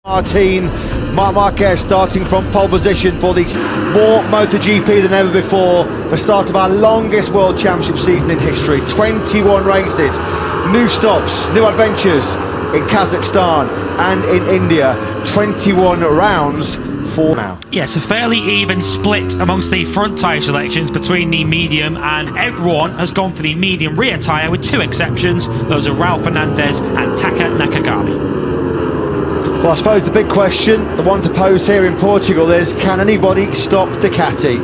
Marc Marquez starting from pole position for the more MotoGP than ever before. The start of our longest World Championship season in history. 21 races, new stops, new adventures in Kazakhstan and in India. 21 rounds for now. Yes, a fairly even split amongst the front tyre selections between the medium, and everyone has gone for the medium rear tyre with two exceptions. Those are Raul Fernandez and Taka Nakagami. Well, I suppose the big question, the one to pose here in Portugal, is can anybody stop Ducati?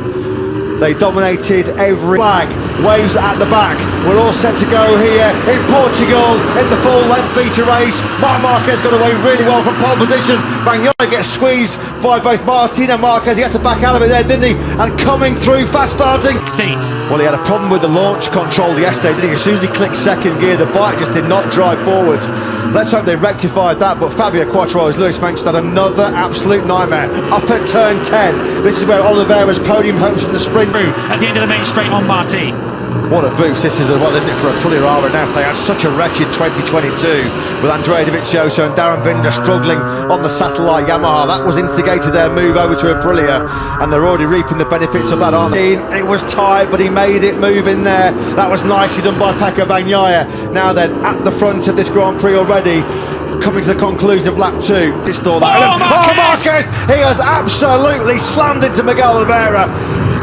They dominated every flag, waves at the back. We're all set to go here in Portugal in the full-length feature race. Marc Marquez got away really well from pole position. Bagnaia gets squeezed by both Martin and Marquez. He had to back out of it there, didn't he? And coming through, fast starting. Steve. Well, he had a problem with the launch control yesterday, didn't he? As soon as he clicked second gear, the bike just did not drive forwards. Let's hope they rectified that, but Fabio Quartararo, as Lewis mentioned, had another absolute nightmare. Up at turn 10. This is where Oliveira's podium hopes in the sprint. At the end of the main straight on Martin. What a boost this is as well, isn't it, for Aprilia now? They had such a wretched 2022 with Andrea Dovizioso and Darren Binder struggling on the satellite Yamaha. That was instigated their move over to Aprilia, and they're already reaping the benefits of that, aren't they? It was tight, but he made it move in there. That was nicely done by Pecco Bagnaia. Now then, at the front of this Grand Prix already, coming to the conclusion of lap 2. Distall that. Marquez! He has absolutely slammed into Miguel Oliveira.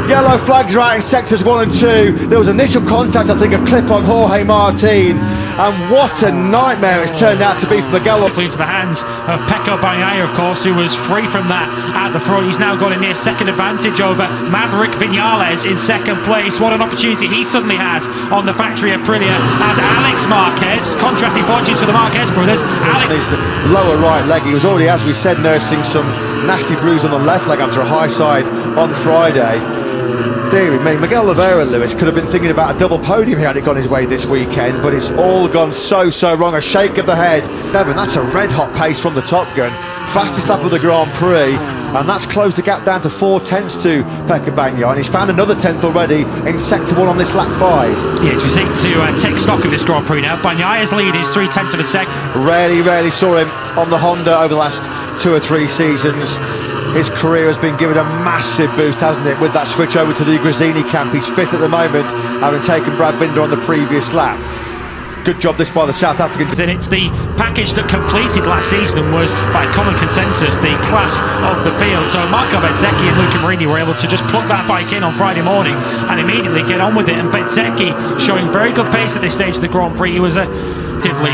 Yellow flags right in sectors 1 and 2. There was initial contact, I think, a clip on Jorge Martin. And what a nightmare it's turned out to be for Miguel. Into the hands of Pecco Bagnaia, of course, who was free from that at the front. He's now got a near second advantage over Maverick Vinales in second place. What an opportunity he suddenly has on the factory Aprilia as Alex Marquez. Contrasting fortunes for the Marquez brothers. His lower right leg, he was already, as we said, nursing some nasty bruise on the left leg after a high side on Friday. Dear me, Miguel Oliveira, Lewis, could have been thinking about a double podium here had it gone his way this weekend, but it's all gone so wrong. A shake of the head. Devon, that's a red-hot pace from the Top Gun. Fastest lap of the Grand Prix, and that's closed the gap down to 4/10 to Pecco Bagnaia, and he's found another 10th already in sector 1 on this lap 5. Yes, we seek to take stock of this Grand Prix now. Bagnaia's lead is 3/10 of a second. Rarely saw him on the Honda over the last 2 or 3 seasons. His career has been given a massive boost, hasn't it, with that switch over to the Gresini camp. He's 5th at the moment, having taken Brad Binder on the previous lap. Good job this by the South Africans. And it's the package that completed last season and was, by common consensus, the class of the field. So Marco Bezzecchi and Luca Marini were able to just plug that bike in on Friday morning and immediately get on with it. And Bezzecchi showing very good pace at this stage of the Grand Prix. He was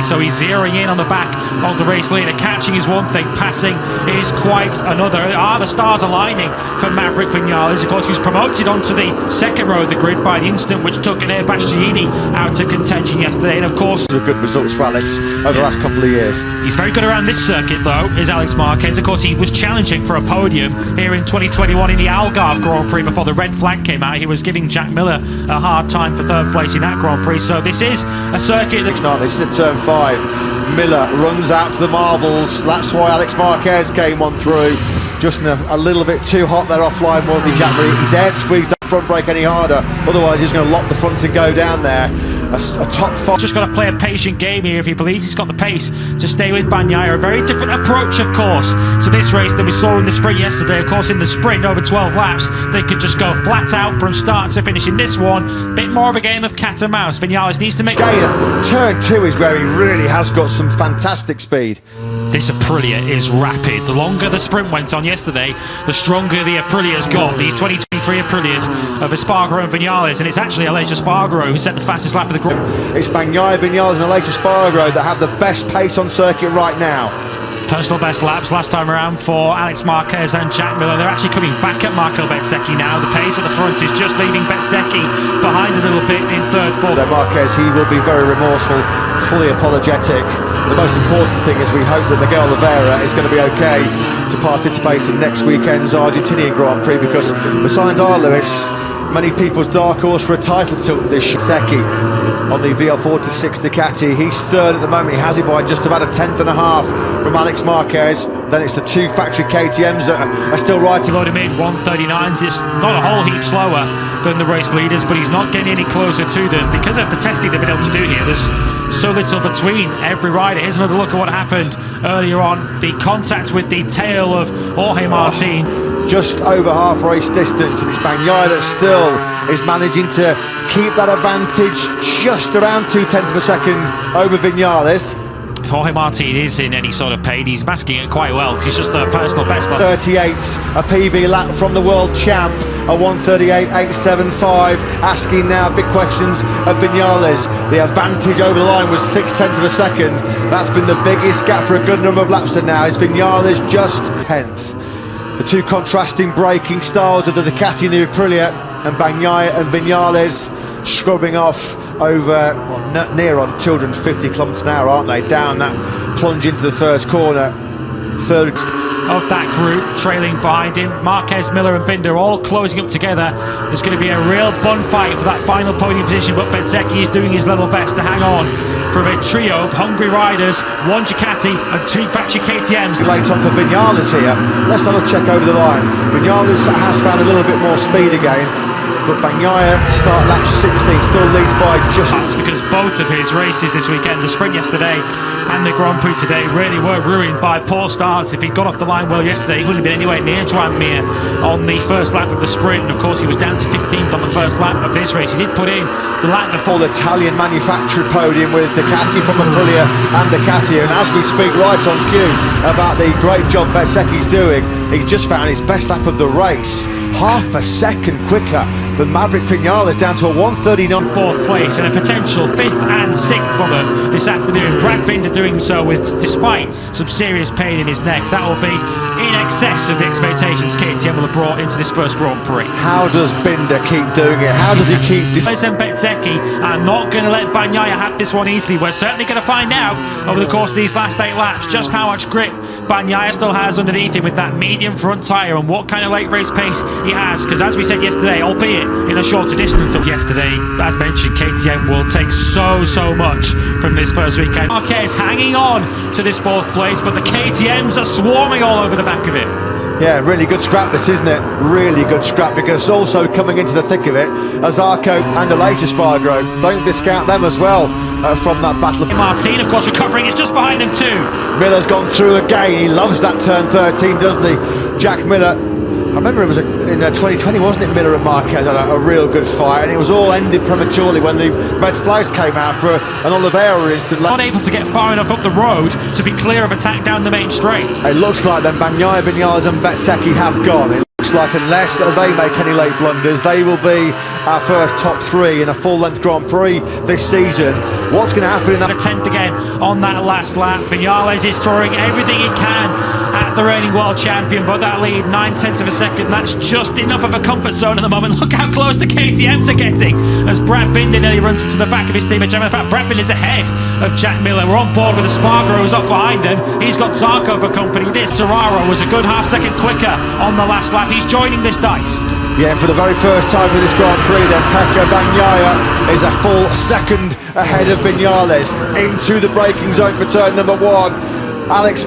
so he's zeroing in on the back of the race leader. Catching is one thing, passing is quite another. The stars aligning for Maverick Vinales? Of course, he was promoted onto the second row of the grid by the incident which took Enea Bastianini out of contention yesterday. And of course, good results for Alex over the last couple of years. He's very good around this circuit, though, is Alex Marquez. Of course, he was challenging for a podium here in 2021 in the Algarve Grand Prix before the red flag came out. He was giving Jack Miller a hard time for 3rd place in that Grand Prix. So this is a circuit that... This is turn 5. Miller runs out to the marbles. That's why Alex Marquez came on through. Just a little bit too hot there offline, wasn't he, Jack? He dared squeeze that front brake any harder. Otherwise, he was going to lock the front and go down there. A top 5. Just got to play a patient game here if he believes he's got the pace to stay with Bagnaia. A very different approach, of course, to this race than we saw in the sprint yesterday. Of course, in the sprint, over 12 laps, they could just go flat out from start to finish. In this one, bit more of a game of cat and mouse. Vinales needs to make... Turn 2 is where he really has got some fantastic speed. This Aprilia is rapid. The longer the sprint went on yesterday, the stronger the Aprilia's got. These 2023 Aprilias of Espargaro and Vinales, and it's actually Aleix Espargaro who set the fastest lap of the group. It's Bagnaia, Vinales and Aleix Espargaro that have the best pace on circuit right now. Personal best laps last time around for Alex Marquez and Jack Miller. They're actually coming back at Marco Bezzecchi now. The pace at the front is just leaving Bezzecchi behind a little bit in 3rd, 4th. Marquez, he will be very remorseful, fully apologetic. The most important thing is we hope that Miguel Oliveira is going to be okay to participate in next weekend's Argentinian Grand Prix, because the signs are, Lewis, many people's dark horse for a title tilt this Bezzecchi on the VL46 Ducati. He's 3rd at the moment. He has it by just about a 10th and a half from Alex Marquez. Then it's the 2 factory KTMs that are still riding. Load him in 139, just not a whole heap slower than the race leaders, but he's not getting any closer to them because of the testing they've been able to do here. There's so little between every rider. Here's another look at what happened earlier on. The contact with the tail of Jorge Martin. Just over half race distance, and it's Bagnaia that still is managing to keep that advantage just around 0.2 of a second over Viñales. If Jorge Martin is in any sort of pain, he's masking it quite well because he's just a personal best. 38, a PB lap from the world champ, a 1:38.875. Asking now big questions of Viñales. The advantage over the line was 0.6 of a second. That's been the biggest gap for a good number of laps, and now is Viñales just 10th. The two contrasting braking styles of the Ducati and the Aprilia, and Bagnaia and Viñales scrubbing off over, well, near on 250 kilometres an hour, aren't they? Down that plunge into the first corner. Third of that group trailing behind him, Marquez, Miller and Binder all closing up together. There's going to be a real bun fight for that final podium position, but Bezzecchi is doing his level best to hang on from a trio of hungry riders, one Ducati and two Factory KTMs. Late on for Viñales here. Let's have a check over the line. Viñales has found a little bit more speed again, but Bagnaia to start lap 16 still leads by just. That's because both of his races this weekend, the sprint yesterday and the Grand Prix today, really were ruined by poor starts. If he'd got off the line well yesterday, he wouldn't have been anywhere near Joan Mir on the first lap of the sprint, and of course he was down to 15th on the first lap of this race. He did put in the lap before the Italian manufactured podium with Ducati from Aprilia and Ducati, and as we speak right on cue about the great job Bezzecchi's doing, he just found his best lap of the race, half a second quicker than Maverick Viñales, down to a 1:39. Fourth place and a potential 5th and 6th for them this afternoon. Brad Binder doing so despite some serious pain in his neck. That will be in excess of the expectations KTM will have brought into this first Grand Prix. How does Binder keep doing it? How does he keep... And Bezzecchi are not going to let Bagnaia have this one easily. We're certainly going to find out over the course of these last 8 laps just how much grip Bagnaia still has underneath him with that medium front tyre, and what kind of late race pace he has, because as we said yesterday, albeit in a shorter distance than yesterday, as mentioned, KTM will take so much from this first weekend. Marquez hanging on to this 4th place, but the KTMs are swarming all over the back of it. Yeah, really good scrap this, isn't it? Really good scrap, because also coming into the thick of it, Zarco and Aleix Espargaro. Don't discount them as well from that battle. Martin, of course, recovering, is just behind them too. Miller's gone through again. He loves that turn 13, doesn't he? Jack Miller. I remember it was in 2020, wasn't it? Miller and Marquez had a real good fight, and it was all ended prematurely when the red flags came out for an Oliveira incident. Not able to get far enough up the road to be clear of attack down the main straight. It looks like then Bagnaia, Viñales and Bezzecchi have gone. It looks like unless they make any late blunders, they will be our first top 3 in a full-length Grand Prix this season. What's going to happen in that? A 10th again on that last lap. Viñales is throwing everything he can at the reigning world champion, but that lead 0.9 of a second, that's just enough of a comfort zone at the moment. Look how close the KTMs are getting as Brad Binder nearly runs into the back of his teammate. In fact, Brad Binder is ahead of Jack Miller. We're on board with Espargaro, who's up behind him. He's got Zarco for company. This Toraro was a good half second quicker on the last lap. He's joining this dice. Yeah, and for the very first time in this Grand Prix then, Pecco Bagnaia is a full second ahead of Viñales into the braking zone for turn number 1. Alex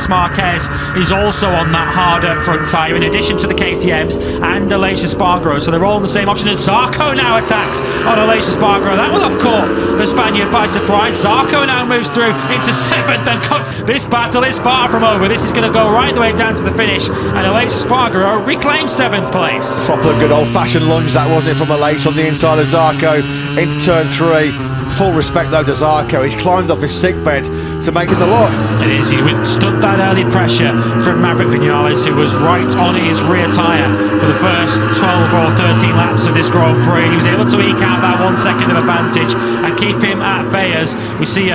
Marquez is also on that harder front tyre, in addition to the KTMs and Aleix Espargaro, so they're all in the same option as Zarco now attacks on Aleix Espargaro. That will have caught the Spaniard by surprise. Zarco now moves through into 7th, and this battle is far from over. This is going to go right the way down to the finish, and Aleix Espargaro reclaims 7th place. Proper good old-fashioned lunge that, wasn't it, from Aleix on the inside of Zarco into turn 3. Full respect though to Zarco. He's climbed off his sickbed to make it the lot. It is. He's withstood that early pressure from Maverick Viñales, who was right on his rear tyre for the first 12 or 13 laps of this Grand Prix. He was able to eke out that 1 second of advantage and keep him at bay as we see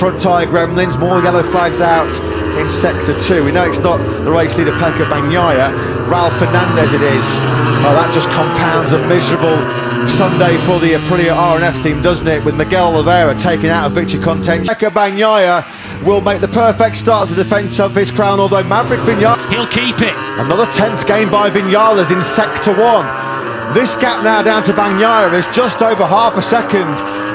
front tyre gremlins, more yellow flags out in sector 2. We know it's not the race leader Pecco Bagnaia, Raul Fernandez it is. Oh, that just compounds a miserable Sunday for the Aprilia R&F team, doesn't it, with Miguel Oliveira taken out of victory contention. Pecco Bagnaia will make the perfect start to the defence of his crown, although Maverick Viñales, he'll keep it. Another 10th gain by Viñales in sector 1. This gap now down to Bagnaia is just over half a second.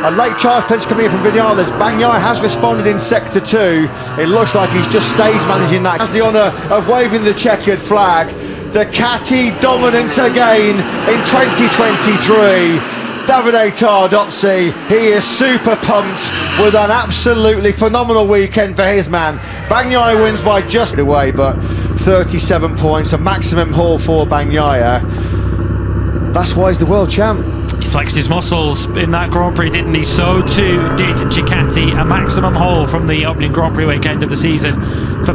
A late charge punch coming in from Viñales. Bagnaia has responded in sector 2. It looks like he's just stage managing that. Has the honour of waving the checkered flag. Ducati dominance again in 2023. Davide Tardozzi, he is super pumped with an absolutely phenomenal weekend for his man. Bagnaia wins by just away, but 37 points, a maximum haul for Bagnaia. That's why he's the world champ. He flexed his muscles in that Grand Prix, didn't he? So too did Ducati. A maximum haul from the opening Grand Prix weekend of the season for